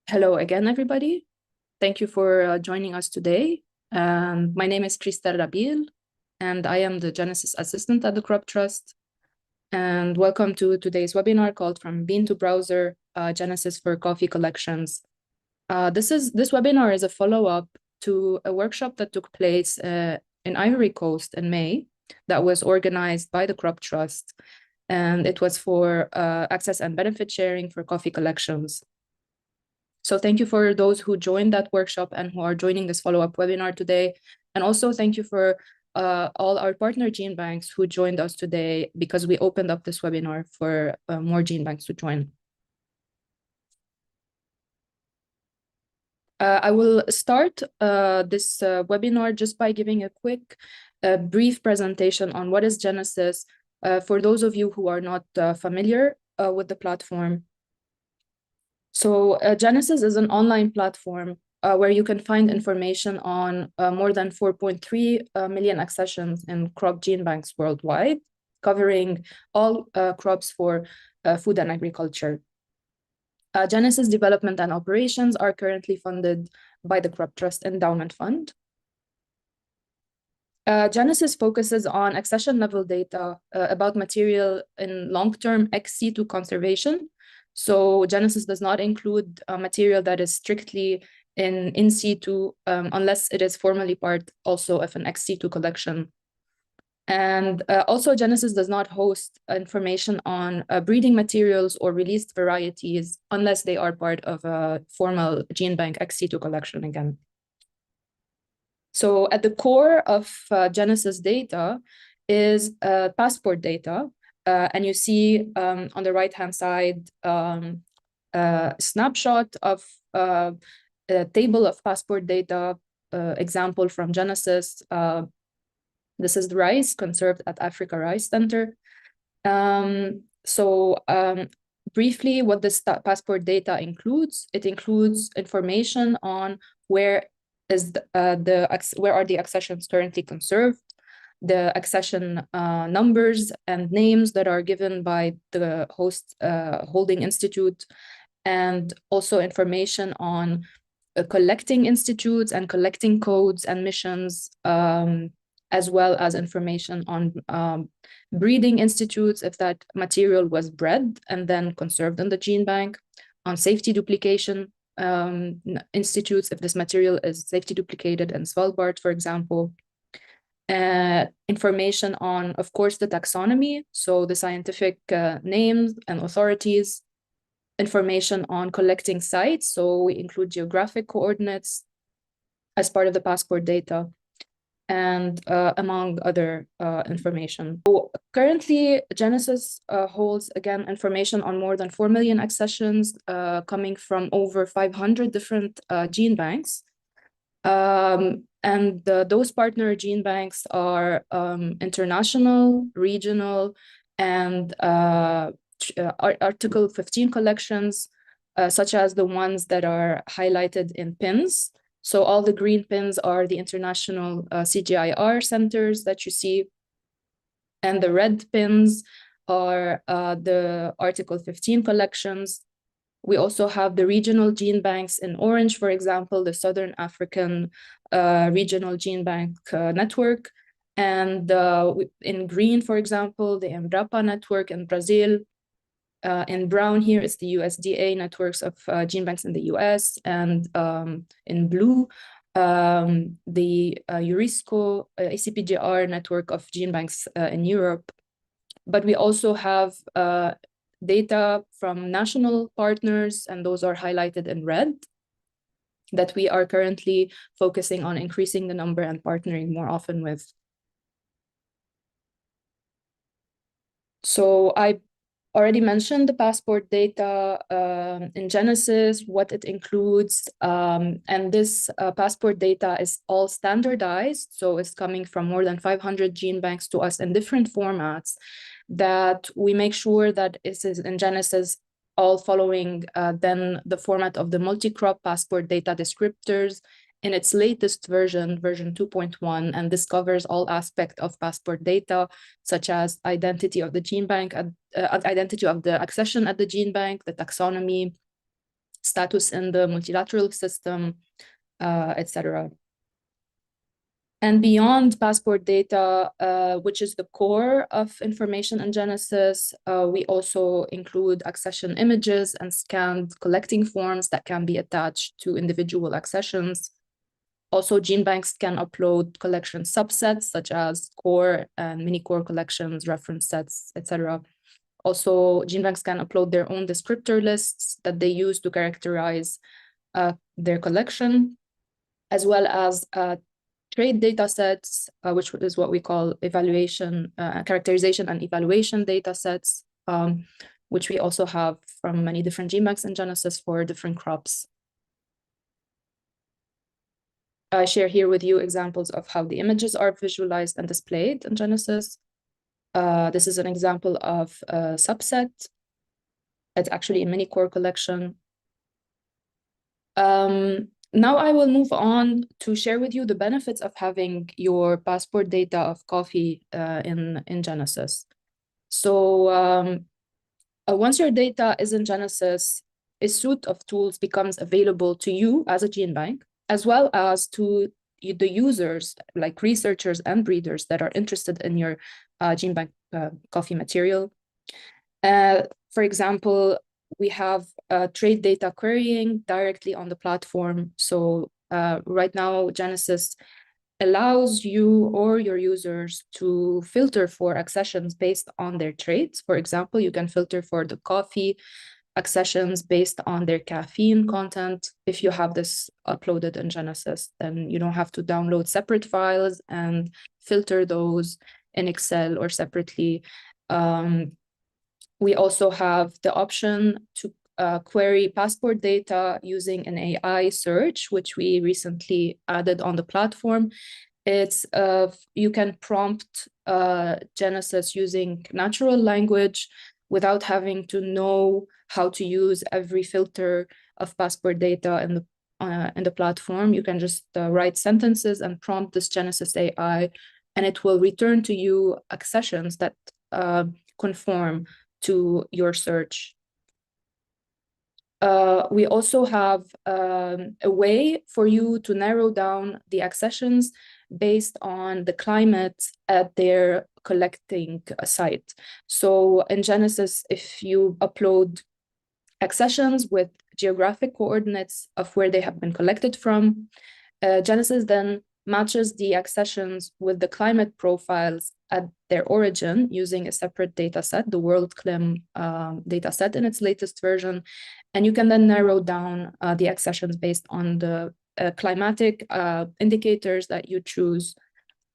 Hello again, everybody. Thank you for joining us today. My name is Krista Rabil, and I am the Genesys assistant at the Crop Trust. And welcome to today's webinar called From Bean to Browser, Genesys for Coffee Collections. This webinar is a follow-up to a workshop that took place in Ivory Coast in May that was organized by the Crop Trust. And it was for access and benefit sharing for coffee collections. So thank you for those who joined that workshop and who are joining this follow-up webinar today. And also thank you for all our partner gene banks who joined us today, because we opened up this webinar for more gene banks to join. I will start this webinar just by giving a quick, brief presentation on what is Genesys for those of you who are not familiar with the platform. So Genesys is an online platform where you can find information on more than 4.3 million accessions in crop gene banks worldwide, covering all crops for food and agriculture. Genesys development and operations are currently funded by the Crop Trust Endowment Fund. Genesys focuses on accession level data about material in long-term ex situ conservation. So Genesys does not include material that is strictly in situ unless it is formally part also of an ex situ collection. And also Genesys does not host information on breeding materials or released varieties unless they are part of a formal gene bank ex situ collection again. So at the core of Genesys data is passport data. And you see on the right-hand side a snapshot of a table of passport data example from Genesys. This is the rice conserved at Africa Rice Center. Briefly, what this passport data includes, it includes information on where are the accessions currently conserved, the accession numbers and names that are given by the host holding institute, and also information on collecting institutes and collecting codes and missions, as well as information on breeding institutes, if that material was bred and then conserved in the gene bank, on safety duplication institutes, if this material is safety duplicated in Svalbard, for example. Information on, of course, the taxonomy, so the scientific names and authorities. Information on collecting sites, so we include geographic coordinates as part of the passport data, and among other information. So currently, Genesys holds, again, information on more than 4 million accessions coming from over 500 different gene banks. And those partner gene banks are international, regional, and Article 15 collections, such as the ones that are highlighted in pins. So all the green pins are the international CGIAR centers that you see. And the red pins are the Article 15 collections. We also have the regional gene banks in orange, for example, the Southern African Regional Gene Bank Network. And in green, for example, the Embrapa network in Brazil. In brown here is the USDA networks of gene banks in the US, and in blue, the Eurisco ACPGR network of gene banks in Europe. But we also have data from national partners, and those are highlighted in red, that we are currently focusing on increasing the number and partnering more often with. So I already mentioned the passport data in Genesys, what it includes, and this passport data is all standardized, so it's coming from more than 500 gene banks to us in different formats, that we make sure that it is in Genesys all following then the format of the multi-crop passport data descriptors in its latest version, version 2.1, and this covers all aspects of passport data, such as identity of the gene bank, identity of the accession at the gene bank, the taxonomy, status in the multilateral system, etc. And beyond passport data, which is the core of information in Genesys, we also include accession images and scanned collecting forms that can be attached to individual accessions. Also, gene banks can upload collection subsets such as core and mini-core collections, reference sets, etc. Also, gene banks can upload their own descriptor lists that they use to characterize their collection, as well as trade data sets, which is what we call evaluation, characterization and evaluation data sets, which we also have from many different gene banks in Genesys for different crops. I share here with you examples of how the images are visualized and displayed in Genesys. This is an example of a subset. It's actually a mini core collection. Now I will move on to share with you the benefits of having your passport data of coffee in Genesys. So once your data is in Genesys, a suite of tools becomes available to you as a gene bank, as well as to the users, like researchers and breeders that are interested in your gene bank coffee material. For example, we have trade data querying directly on the platform. So right now, Genesys allows you or your users to filter for accessions based on their traits. For example, you can filter for the coffee accessions based on their caffeine content. If you have this uploaded in Genesys, then you don't have to download separate files and filter those in Excel or separately. We also have the option to query passport data using an AI search, which we recently added on the platform. It's you can prompt Genesys using natural language without having to know how to use every filter of passport data in the platform. You can just write sentences and prompt this Genesys AI, and it will return to you accessions that conform to your search. We also have a way for you to narrow down the accessions based on the climate at their collecting site. So in Genesys, if you upload accessions with geographic coordinates of where they have been collected from, Genesys then matches the accessions with the climate profiles at their origin using a separate data set, the WorldClim data set in its latest version. And you can then narrow down the accessions based on the climatic indicators that you choose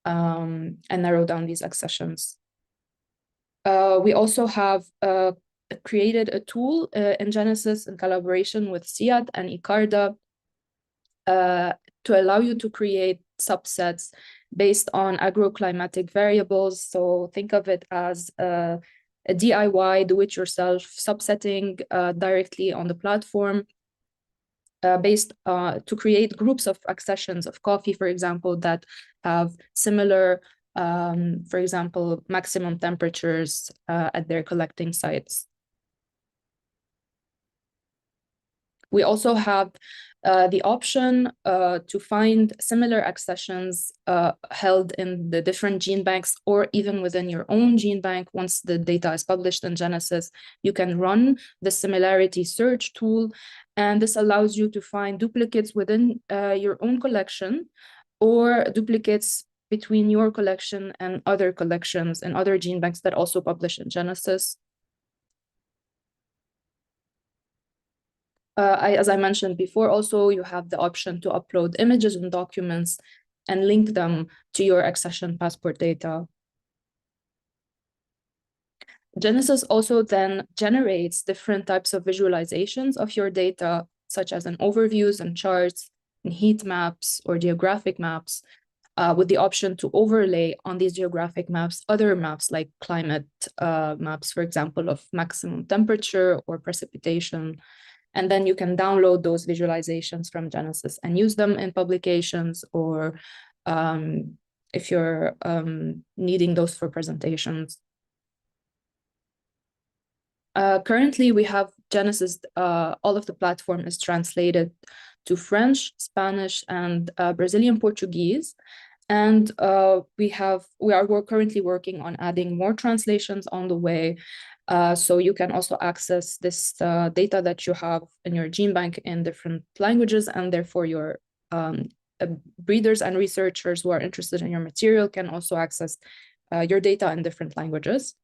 and narrow down these accessions. We also have created a tool in Genesys in collaboration with SIAD and ICARDA to allow you to create subsets based on agroclimatic variables. So think of it as a DIY, do-it-yourself subsetting directly on the platform based to create groups of accessions of coffee, for example, that have similar, for example, maximum temperatures at their collecting sites. We also have the option to find similar accessions held in the different gene banks or even within your own gene bank. Once the data is published in Genesys, you can run the similarity search tool, and this allows you to find duplicates within your own collection or duplicates between your collection and other collections and other gene banks that also publish in Genesys. As I mentioned before, also, you have the option to upload images and documents and link them to your accession passport data. Genesys also then generates different types of visualizations of your data, such as an overviews and charts and heat maps or geographic maps, with the option to overlay on these geographic maps other maps like climate maps, for example, of maximum temperature or precipitation. And then you can download those visualizations from Genesys and use them in publications, or if you're needing those for presentations. Currently, we have Genesys. All of the platform is translated to French, Spanish, and Brazilian Portuguese. And we are currently working on adding more translations on the way. So you can also access this data that you have in your gene bank in different languages, and therefore your breeders and researchers who are interested in your material can also access your data in different languages.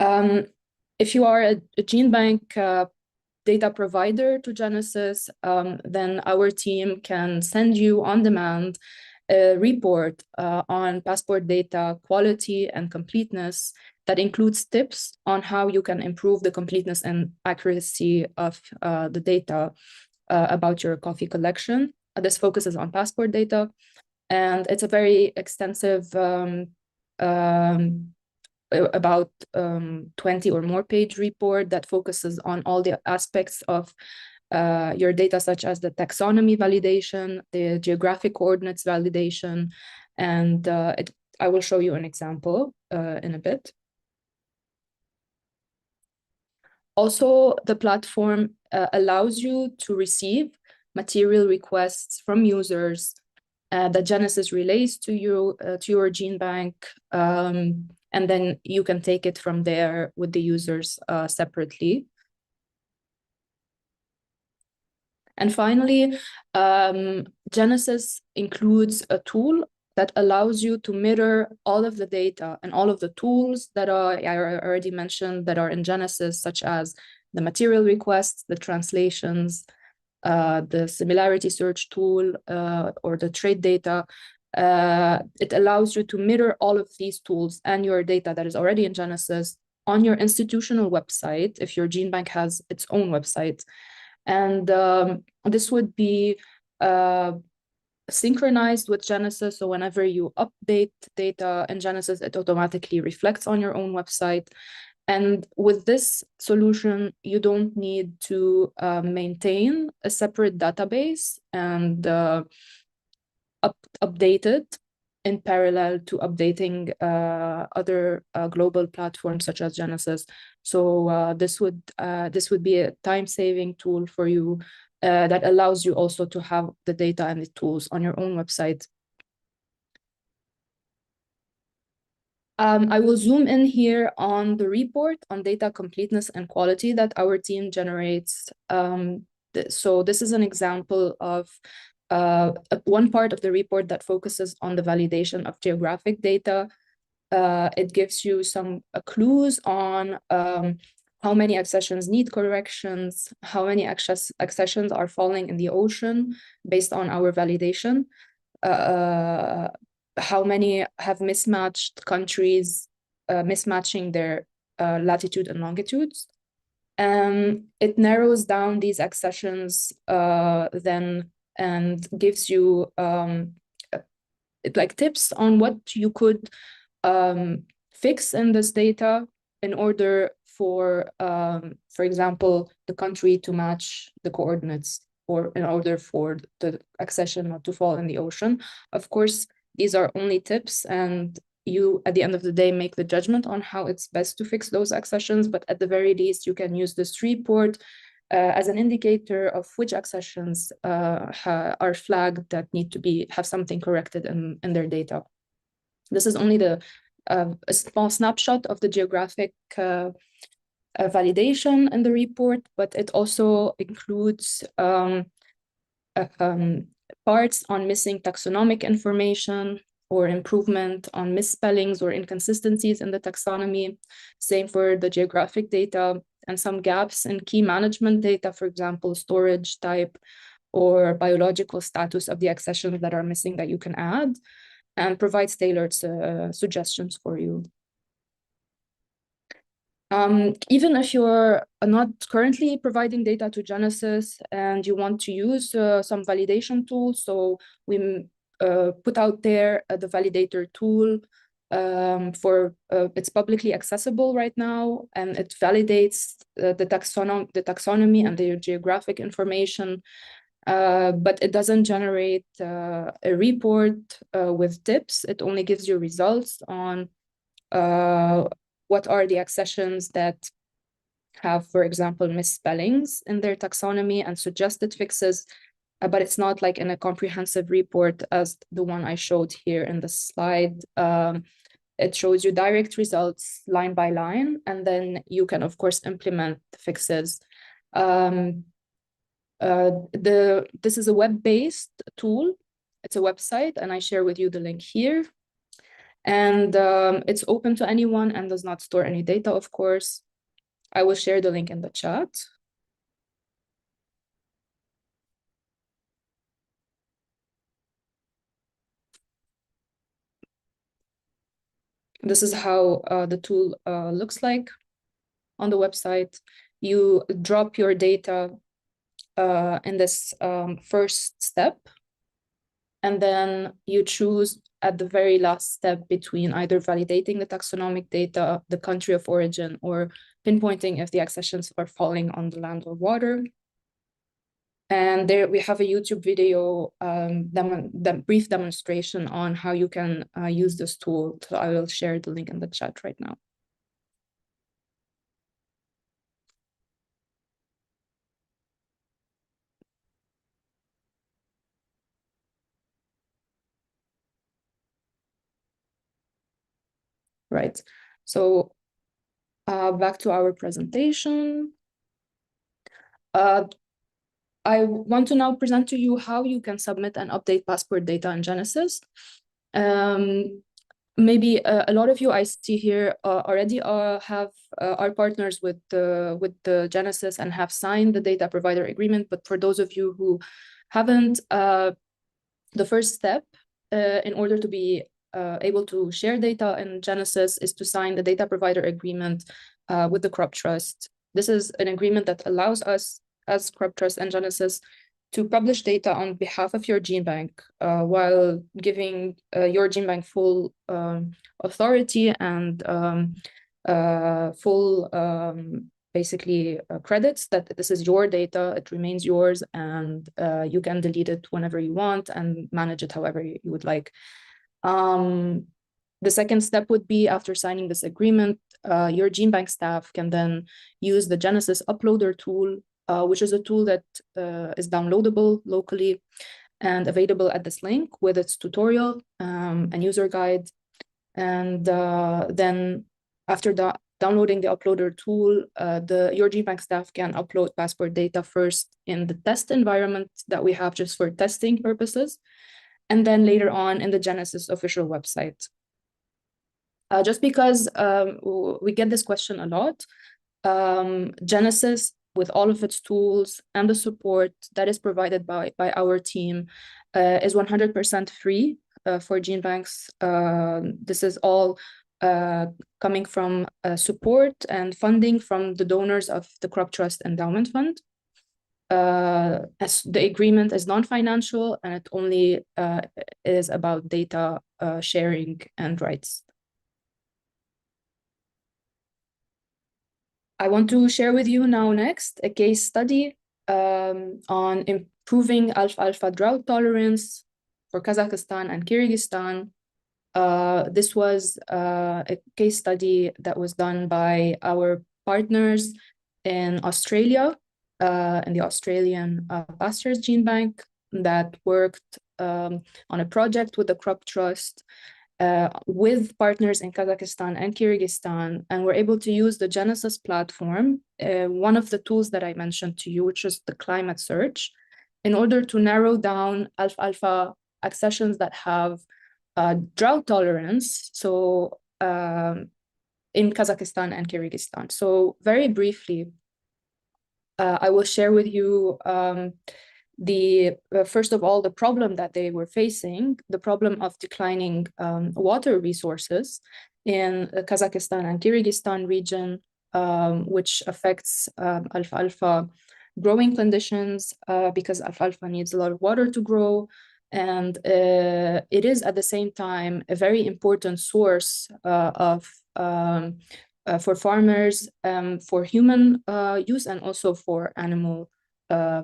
If you are a gene bank data provider to Genesys, then our team can send you on demand a report on passport data quality and completeness that includes tips on how you can improve the completeness and accuracy of the data about your coffee collection. This focuses on passport data, and it's a very extensive about 20 or more page report that focuses on all the aspects of your data, such as the taxonomy validation, the geographic coordinates validation, and I will show you an example in a bit. Also, the platform allows you to receive material requests from users that Genesys relays to you to your gene bank, and then you can take it from there with the users separately. And finally, Genesys includes a tool that allows you to mirror all of the data and all of the tools that I already mentioned that are in Genesys, such as the material requests, the translations, the similarity search tool, or the trade data. It allows you to mirror all of these tools and your data that is already in Genesys on your institutional website, if your gene bank has its own website. And this would be synchronized with Genesys. So whenever you update data in Genesys, it automatically reflects on your own website. And with this solution, you don't need to maintain a separate database and update it in parallel to updating other global platforms such as Genesys. So this would be a time-saving tool for you that allows you also to have the data and the tools on your own website. I will zoom in here on the report on data completeness and quality that our team generates. So this is an example of one part of the report that focuses on the validation of geographic data. It gives you some clues on how many accessions need corrections, how many accessions are falling in the ocean based on our validation, how many have mismatched countries, mismatching their latitude and longitudes. It narrows down these accessions then and gives you like tips on what you could fix in this data in order for example, the country to match the coordinates, or in order for the accession not to fall in the ocean. Of course, these are only tips, and you, at the end of the day, make the judgment on how it's best to fix those accessions. But at the very least, you can use this report as an indicator of which accessions are flagged that need to have something corrected in their data. This is only a small snapshot of the geographic validation in the report, but it also includes parts on missing taxonomic information or improvement on misspellings or inconsistencies in the taxonomy. Same for the geographic data, and some gaps in key management data, for example, storage type or biological status of the accessions that are missing that you can add, and provides tailored suggestions for you. Even if you're not currently providing data to Genesys and you want to use some validation tools, so we put out there the validator tool it's publicly accessible right now, and it validates the taxonomy and the geographic information, but it doesn't generate a report with tips. It only gives you results on what are the accessions that have, for example, misspellings in their taxonomy and suggested fixes, but it's not like in a comprehensive report as the one I showed here in the slide. It shows you direct results line by line, and then you can, of course, implement the fixes. This is a web-based tool. It's a website, and I share with you the link here. And it's open to anyone and does not store any data, of course. I will share the link in the chat. This is how the tool looks like on the website. You drop your data in this first step, and then you choose at the very last step between either validating the taxonomic data, the country of origin, or pinpointing if the accessions are falling on the land or water. And there we have a YouTube video, brief demonstration on how you can use this tool. So I will share the link in the chat right now. Right, so back to our presentation. I want to now present to you how you can submit and update passport data in Genesys. Maybe a lot of you I see here already are partners with the Genesys and have signed the data provider agreement. But for those of you who haven't, the first step in order to be able to share data in Genesys is to sign the data provider agreement with the Crop Trust. This is an agreement that allows us as Crop Trust and Genesys to publish data on behalf of your gene bank while giving your gene bank full authority and full basically credits that this is your data, it remains yours, and you can delete it whenever you want and manage it however you would like. The second step would be, after signing this agreement, your gene bank staff can then use the Genesys uploader tool, which is a tool that is downloadable locally and available at this link with its tutorial and user guide. And then after downloading the uploader tool, your gene bank staff can upload passport data first in the test environment that we have just for testing purposes, and then later on in the Genesys official website. Just because we get this question a lot, Genesys, with all of its tools and the support that is provided by our team, is 100% free for gene banks. This is all coming from support and funding from the donors of the Crop Trust Endowment Fund. As the agreement is non-financial, and it only is about data sharing and rights. I want to share with you now next a case study on improving alfalfa drought tolerance for Kazakhstan and Kyrgyzstan. This was a case study that was done by our partners in Australia, in the Australian Pastures Gene Bank, that worked on a project with the Crop Trust with partners in Kazakhstan and Kyrgyzstan, and we're able to use the Genesys platform, one of the tools that I mentioned to you, which is the climate search, in order to narrow down alfalfa accessions that have drought tolerance, so in Kazakhstan and Kyrgyzstan. So very briefly, I will share with you first of all, the problem that they were facing, the problem of declining water resources in Kazakhstan and Kyrgyzstan region, which affects alfalfa growing conditions because alfalfa needs a lot of water to grow. And it is at the same time a very important source for farmers, for human use, and also for animal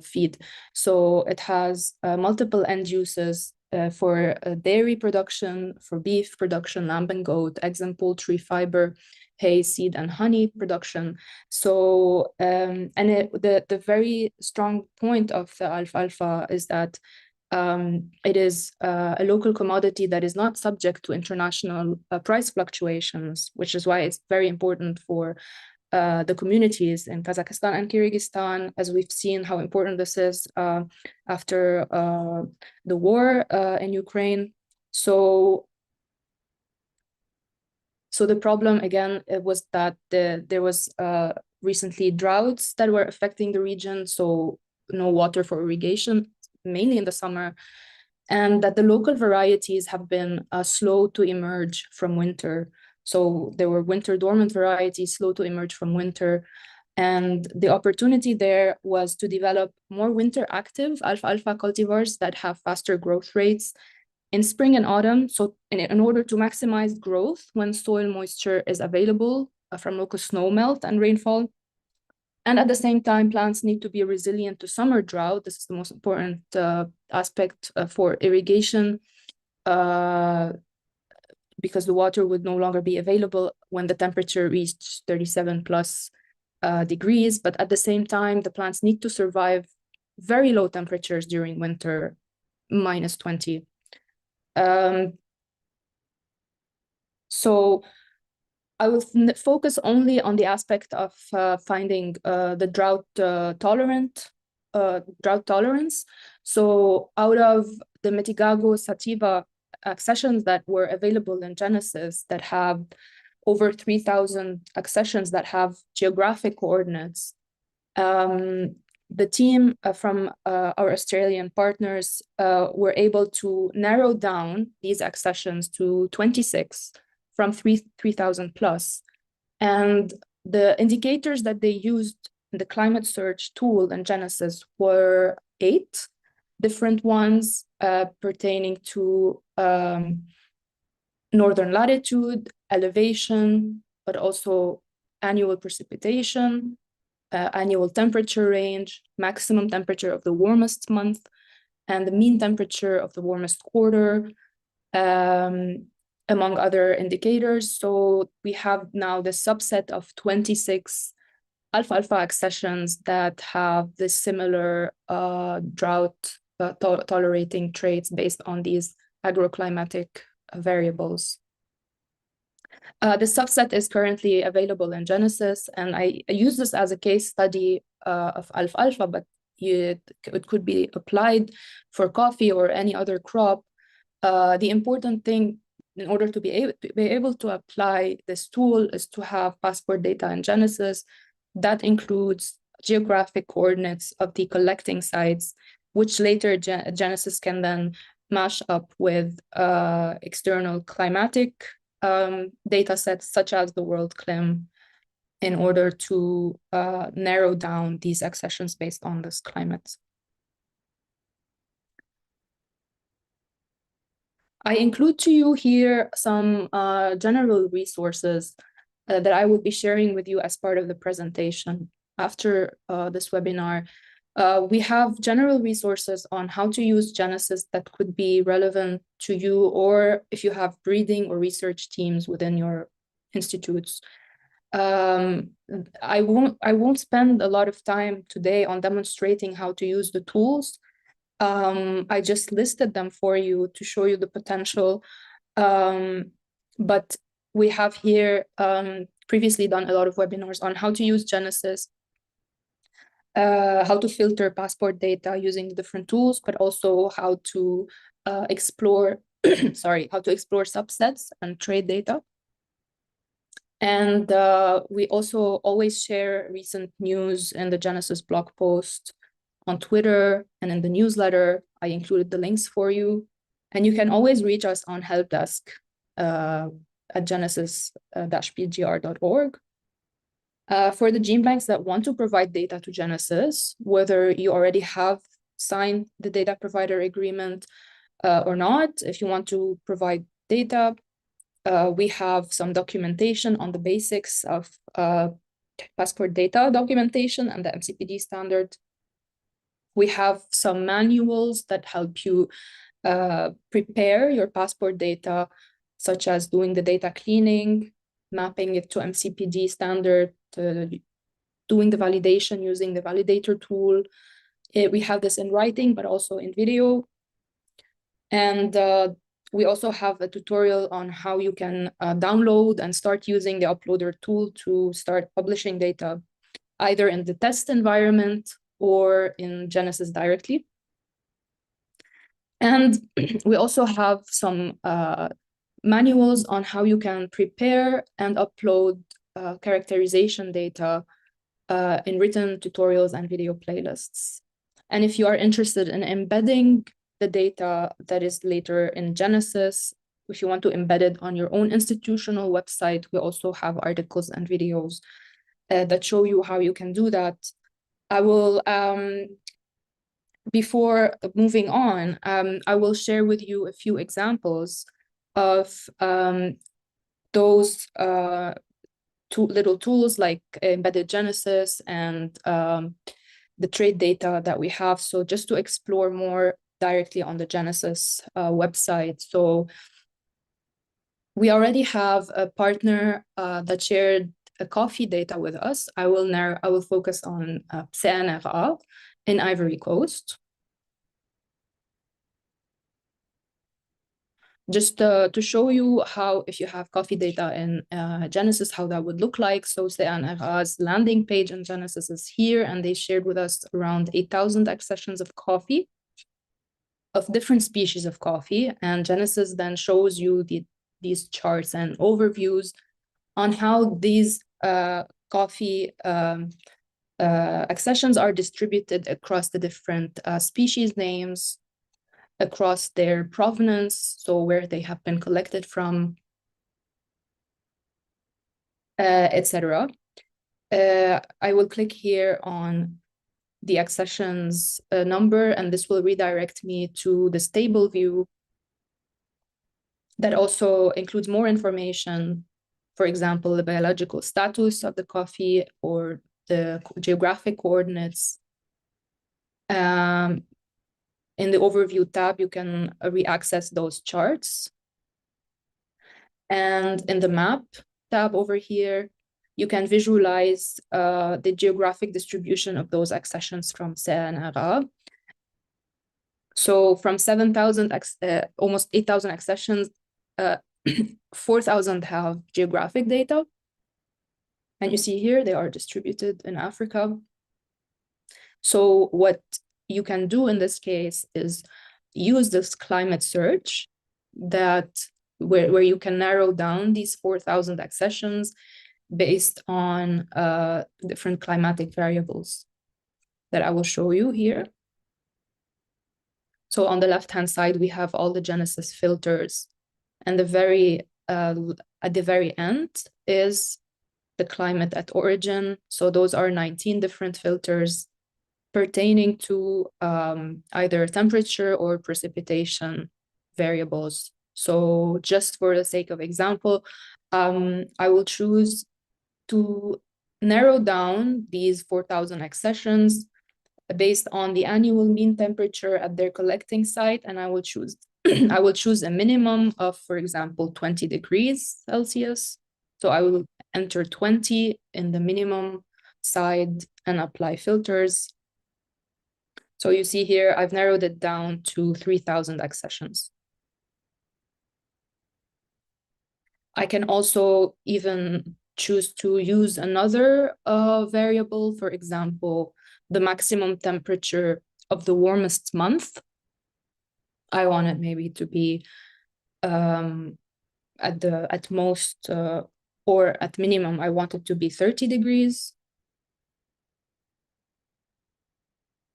feed. So it has multiple end uses for dairy production, for beef production, lamb and goat, eggs and poultry, fiber, hay, seed, and honey production. So, the very strong point of the alfalfa is that it is a local commodity that is not subject to international price fluctuations, which is why it's very important for the communities in Kazakhstan and Kyrgyzstan, as we've seen how important this is after the war in Ukraine. So the problem again was that there was recently droughts that were affecting the region, so no water for irrigation, mainly in the summer, and that the local varieties have been slow to emerge from winter. So there were winter dormant varieties slow to emerge from winter. And the opportunity there was to develop more winter active alfalfa cultivars that have faster growth rates in spring and autumn. So in order to maximize growth when soil moisture is available from local snow melt and rainfall. And at the same time, plants need to be resilient to summer drought. This is the most important aspect for irrigation, because the water would no longer be available when the temperature reached 37 plus degrees. But at the same time, the plants need to survive very low temperatures during winter, minus 20. So I will focus only on the aspect of finding the drought tolerance. So out of the Metigago sativa accessions that were available in Genesys, that have over 3,000 accessions that have geographic coordinates, the team from our Australian partners were able to narrow down these accessions to 26 from 3,000 plus. And the indicators that they used in the climate search tool in Genesys were 8 different ones pertaining to northern latitude, elevation, but also annual precipitation, annual temperature range, maximum temperature of the warmest month, and the mean temperature of the warmest quarter, among other indicators. So we have now the subset of 26 alfalfa accessions that have the similar drought tolerating traits based on these agroclimatic variables. The subset is currently available in Genesys, and I use this as a case study of alfalfa, but it could be applied for coffee or any other crop. The important thing in order to be able to apply this tool is to have passport data in Genesys. That includes geographic coordinates of the collecting sites, which later Genesys can then mash up with external climatic data sets such as the World Clim in order to narrow down these accessions based on this climate. I include to you here some general resources that I will be sharing with you as part of the presentation. After this webinar, we have general resources on how to use Genesys that could be relevant to you, or if you have breeding or research teams within your institutes. I won't spend a lot of time today on demonstrating how to use the tools. I just listed them for you to show you the potential. But we have here previously done a lot of webinars on how to use Genesys, how to filter passport data using different tools, but also how to explore, how to explore subsets and trade data. And we also always share recent news in the Genesys blog post, on Twitter, and in the newsletter. I included the links for you. And you can always reach us on help desk at genesys-pgr.org. For the gene banks that want to provide data to Genesys, whether you already have signed the data provider agreement or not, if you want to provide data, we have some documentation on the basics of passport data documentation and the MCPD standard. We have some manuals that help you prepare your passport data, such as doing the data cleaning, mapping it to MCPD standard, doing the validation using the validator tool. We have this in writing, but also in video. And we also have a tutorial on how you can download and start using the uploader tool to start publishing data, either in the test environment or in Genesys directly. And we also have some manuals on how you can prepare and upload characterization data in written tutorials and video playlists. And if you are interested in embedding the data that is later in Genesys, if you want to embed it on your own institutional website, we also have articles and videos that show you how you can do that. I will, before moving on, I will share with you a few examples of those two little tools like embedded Genesys and the trade data that we have. So just to explore more directly on the Genesys website. So we already have a partner that shared a coffee data with us. I will focus on CNRA in Ivory Coast. Just to show you how, if you have coffee data in Genesys, how that would look like. So CNRA's landing page in Genesys is here, and they shared with us around 8,000 accessions of coffee, of different species of coffee. And Genesys then shows you these charts and overviews on how these coffee accessions are distributed across the different species names, across their provenance, so where they have been collected from, etc. I will click here on the accessions number, and this will redirect me to the stable view that also includes more information. For example, the biological status of the coffee or the geographic coordinates. In the overview tab, you can re-access those charts. And in the map tab over here, you can visualize the geographic distribution of those accessions from CNRA. So from 7,000, almost 8,000 accessions, 4,000 have geographic data. And you see here, they are distributed in Africa. So what you can do in this case is use this climate search where you can narrow down these 4,000 accessions based on different climatic variables that I will show you here. So on the left-hand side, we have all the Genesys filters, and at the very end is the climate at origin. So those are 19 different filters pertaining to either temperature or precipitation variables. So just for the sake of example, I will choose to narrow down these 4,000 accessions based on the annual mean temperature at their collecting site, and I will choose I will choose a minimum of, for example, 20 degrees Celsius. So I will enter 20 in the minimum side and apply filters. So you see here, I've narrowed it down to 3,000 accessions. I can also even choose to use another variable, for example, the maximum temperature of the warmest month. I want it maybe to be at most or at minimum, I want it to be 30 degrees.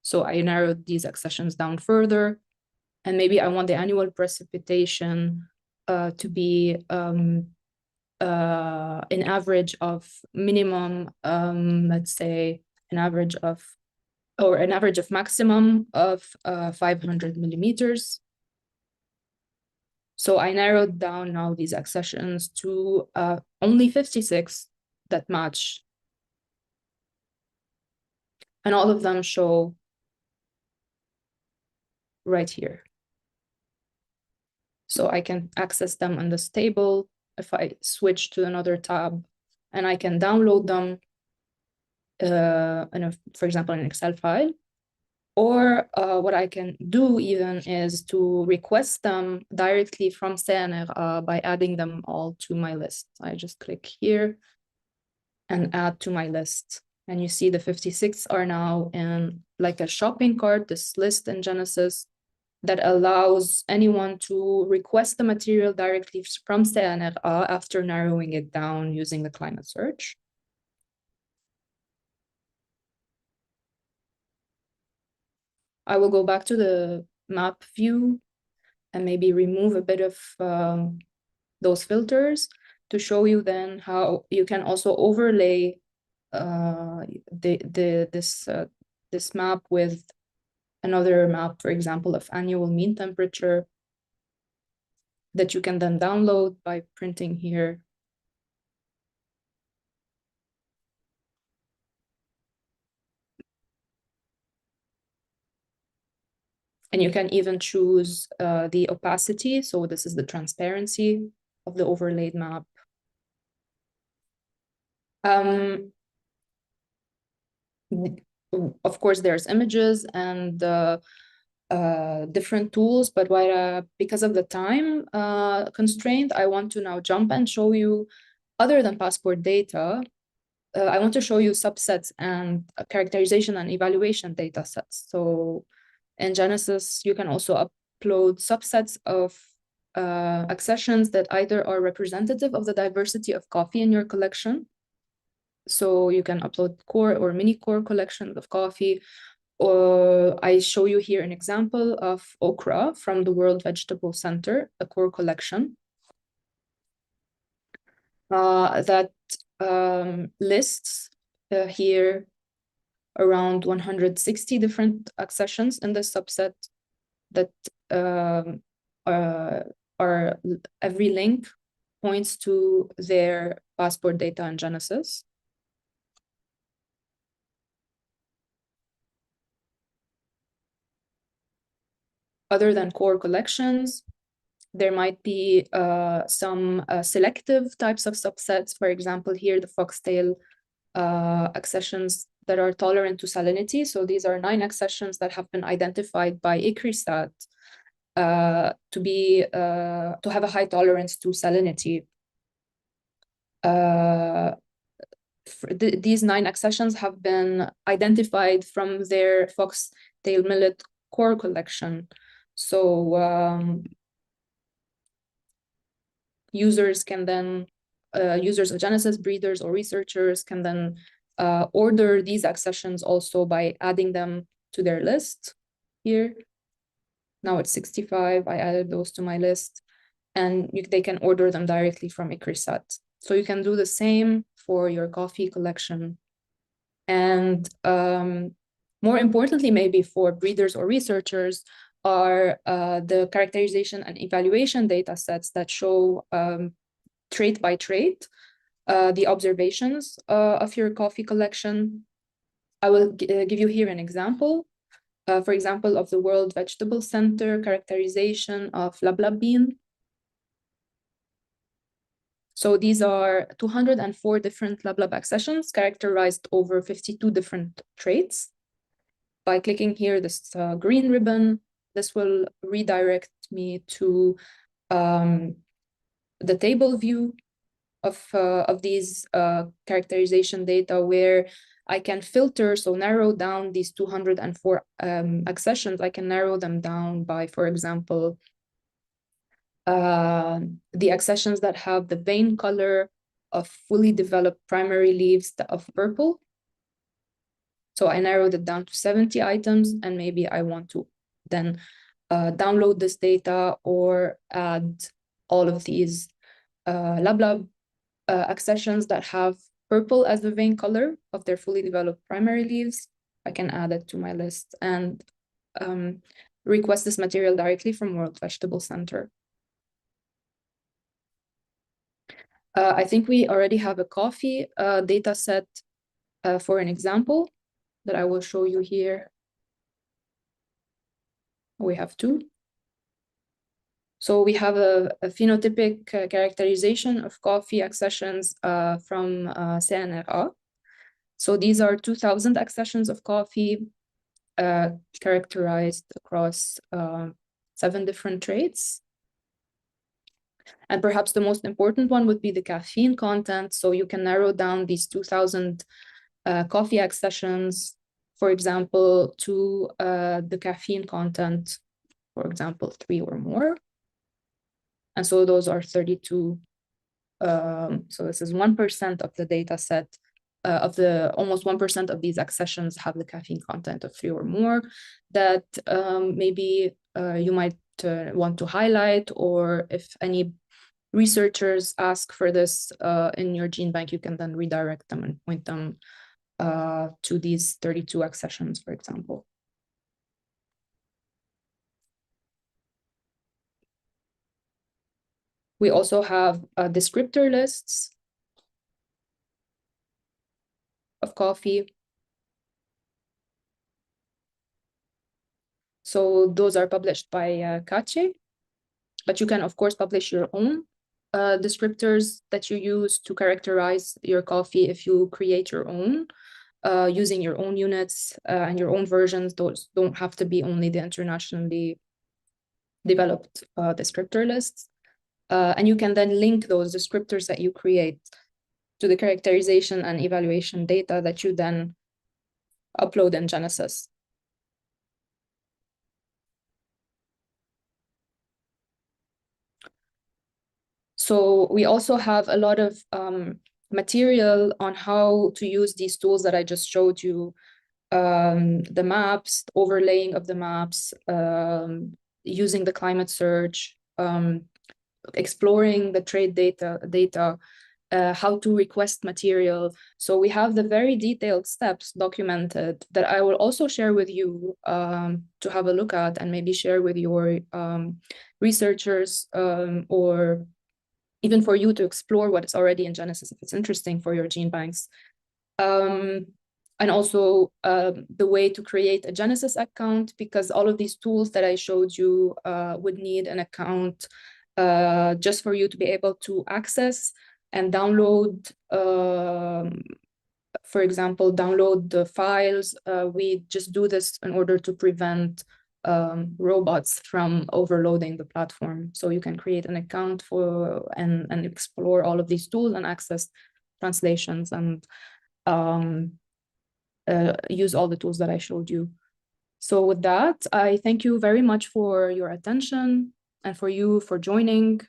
So I narrowed these accessions down further. And maybe I want the annual precipitation to be an average of minimum, let's say an average of maximum of 500 millimeters. So I narrowed down now these accessions to only 56 that match. And all of them show right here. So I can access them in this table if I switch to another tab, and I can download them, for example, in an Excel file. Or what I can do even is to request them directly from CNRA by adding them all to my list. I just click here and add to my list. And you see the 56 are now in like a shopping cart, this list in Genesys that allows anyone to request the material directly from CNRA after narrowing it down using the climate search. I will go back to the map view and maybe remove a bit of those filters to show you then how you can also overlay this map with another map, for example, of annual mean temperature that you can then download by printing here. And you can even choose the opacity. So this is the transparency of the overlaid map. Of course, there's images and different tools, but because of the time constraint, I want to now jump and show you, other than passport data, I want to show you subsets and characterization and evaluation data sets. So in Genesys, you can also upload subsets of accessions that either are representative of the diversity of coffee in your collection. So you can upload core or mini core collections of coffee. Or I show you here an example of okra from the World Vegetable Center, a core collection that lists here around 160 different accessions in the subset that are every link points to their passport data in Genesys. Other than core collections, there might be some selective types of subsets. For example, here the foxtail accessions that are tolerant to salinity. So these are 9 accessions that have been identified by ICRISAT to have a high tolerance to salinity. These 9 accessions have been identified from their foxtail millet core collection. So users can then, users of Genesys, breeders or researchers can then order these accessions also by adding them to their list here. Now it's 65, I added those to my list, and they can order them directly from ICRISAT. So you can do the same for your coffee collection. And more importantly, maybe for breeders or researchers, are the characterization and evaluation data sets that show trait by trait the observations of your coffee collection. I will give you here an example. For example, of the World Vegetable Center characterization of lablab bean. So these are 204 different lablab accessions characterized over 52 different traits. By clicking here, this green ribbon, this will redirect me to the table view of these characterization data, where I can filter, so narrow down these 204 accessions. I can narrow them down by, for example, the accessions that have the vein color of fully developed primary leaves of purple. So I narrowed it down to 70 items, and maybe I want to then download this data or add all of these lablab accessions that have purple as the vein color of their fully developed primary leaves. I can add it to my list and request this material directly from World Vegetable Center. I think we already have a coffee data set for an example that I will show you here. We have 2. So we have a phenotypic characterization of coffee accessions from CNRA. So these are 2,000 accessions of coffee characterized across 7 different traits. And perhaps the most important one would be the caffeine content. So you can narrow down these 2,000 coffee accessions, for example, to the caffeine content, for example, 3 or more. And so those are 32. So this is 1% of the data set. Almost 1% of these accessions have the caffeine content of 3 or more that maybe you might want to highlight, or if any researchers ask for this in your gene bank, you can then redirect them and point them to these 32 accessions, for example. We also have descriptor lists of coffee. So those are published by Kache, but you can, of course, publish your own descriptors that you use to characterize your coffee if you create your own using your own units and your own versions. Those don't have to be only the internationally developed descriptor lists. And you can then link those descriptors that you create to the characterization and evaluation data that you then upload in Genesys. So we also have a lot of material on how to use these tools that I just showed you, the maps, the overlaying of the maps, using the climate search, exploring the trade data, how to request material. So we have the very detailed steps documented that I will also share with you to have a look at, and maybe share with your researchers, or even for you to explore what is already in Genesys if it's interesting for your gene banks. And also the way to create a Genesys account, because all of these tools that I showed you would need an account just for you to be able to access and download, for example, download the files. We just do this in order to prevent robots from overloading the platform. So you can create an account for and explore all of these tools and access translations and use all the tools that I showed you. So with that, I thank you very much for your attention and for you for joining.